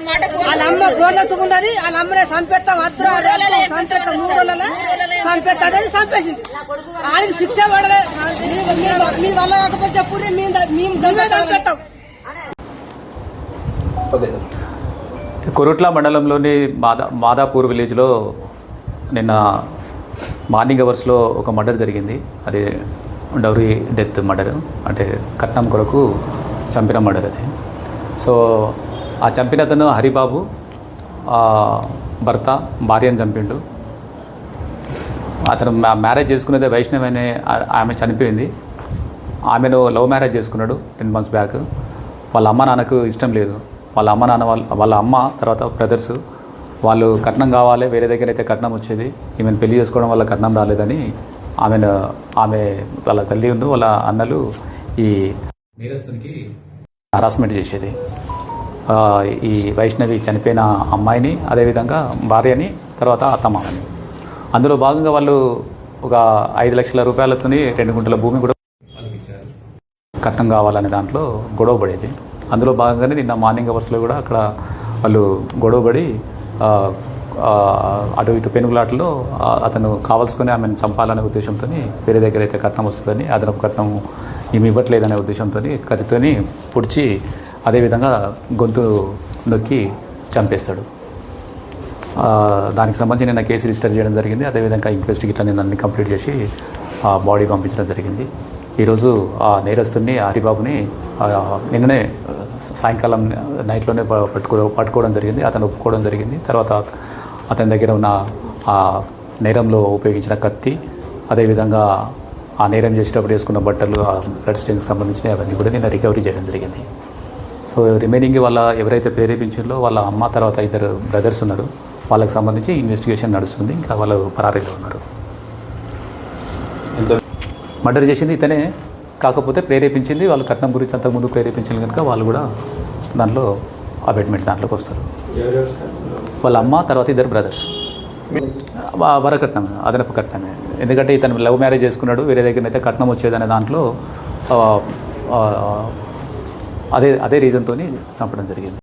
వాళ్ళ అమ్మ గోర్లెత్తుకున్నది, వాళ్ళ అమ్మనే చంపేస్తాం వద్దు చంపేస్తాం 3 రోజులలో చంపేస్తుంది చంపేసింది. ఆయనకి శిక్ష పడలే. మీ వల్ల కాకపోతే చెప్పు మేము చంపేస్తాం. కొరుట్ల మండలంలోని మాదాపూర్ విలేజ్లో నిన్న మార్నింగ్ అవర్స్లో ఒక మర్డర్ జరిగింది. అది డౌరీ డెత్ మర్డర్, అంటే కట్నం కొరకు చంపిన మర్డర్ అది. సో ఆ చంపిన అతను హరిబాబు భర్త భార్యను చంపిండు. అతను మ్యారేజ్ చేసుకునేది వైష్ణవి అనే ఆమె చనిపోయింది. ఆమెను లవ్ మ్యారేజ్ చేసుకున్నాడు 10 months బ్యాక్. వాళ్ళ అమ్మ నాన్నకు ఇష్టం లేదు. వాళ్ళ అమ్మ నాన్న వాళ్ళ అమ్మ తర్వాత బ్రదర్స్ వాళ్ళు కట్నం కావాలి, వేరే దగ్గర అయితే కట్నం వచ్చేది, ఈమెను పెళ్లి చేసుకోవడం వల్ల కట్నం రాలేదని ఆమె వాళ్ళ తల్లి వాళ్ళ అన్నలు ఈ నేరస్తునికి హరాస్మెంట్ చేసేది. ఈ వైష్ణవి చనిపోయిన అమ్మాయిని, అదేవిధంగా భార్యని, తర్వాత అత్తమామని. అందులో భాగంగా వాళ్ళు ఒక 5 లక్షల రూపాయలతో 2 గుంటల భూమి కూడా వాళ్ళకి ఇచ్చారు. కట్నం కావాలనే దాంట్లో గొడవ పడేది. అందులో భాగంగానే నిన్న మార్నింగ్ అవర్స్లో కూడా అక్కడ వాళ్ళు గొడవపడి అటు ఇటు పెనుగులాటలో అతను కావాల్సుకొని ఆమెను చంపాలనే ఉద్దేశంతో, వేరే దగ్గర అయితే కట్నం వస్తుందని, అదనపు కట్నం ఏమి ఇవ్వట్లేదనే ఉద్దేశంతో కత్తితోని పొడిచి అదేవిధంగా గొంతు నొక్కి చంపేస్తాడు. దానికి సంబంధించి నిన్న కేసు రిజిస్టర్ చేయడం జరిగింది. అదేవిధంగా ఇన్వెస్టిగేషన్ నిన్న అన్ని కంప్లీట్ చేసి బాడీ పంపించడం జరిగింది. ఈరోజు ఆ నేరస్తుని హరిబాబుని నిన్ననే సాయంకాలం నైట్లోనే పట్టుకోవడం జరిగింది. అతను ఒప్పుకోవడం జరిగింది. తర్వాత అతని దగ్గర ఉన్న ఆ నేరంలో ఉపయోగించిన కత్తి, అదేవిధంగా ఆ నేరం చేసేటప్పుడు వేసుకున్న బట్టలు, ఆ బ్లడ్ స్టెయిన్కి సంబంధించిన అవన్నీ కూడా నిన్న రికవరీ చేయడం జరిగింది. సో రిమైనింగ్ వాళ్ళ ఎవరైతే ప్రేరేపించిందో వాళ్ళ అమ్మ, తర్వాత 2 బ్రదర్స్ ఉన్నారు. వాళ్ళకి సంబంధించి ఇన్వెస్టిగేషన్ నడుస్తుంది. ఇంకా వాళ్ళు పరారీలో ఉన్నారు. మర్డర్ చేసింది ఇతనే, కాకపోతే ప్రేరేపించింది వాళ్ళు కట్నం గురించి అంతకుముందు ప్రేరేపించింది కనుక వాళ్ళు కూడా దాంట్లో అబెట్మెంట్ దాంట్లోకి వస్తారు. వాళ్ళ అమ్మ, తర్వాత 2 బ్రదర్స్. వరకట్నం, అదనపు కట్నమే. ఎందుకంటే ఇతను లవ్ మ్యారేజ్ చేసుకున్నాడు, వేరే దగ్గర అయితే కట్నం వచ్చేదనే దాంట్లో అదే రీజన్తో చంపడం జరిగింది.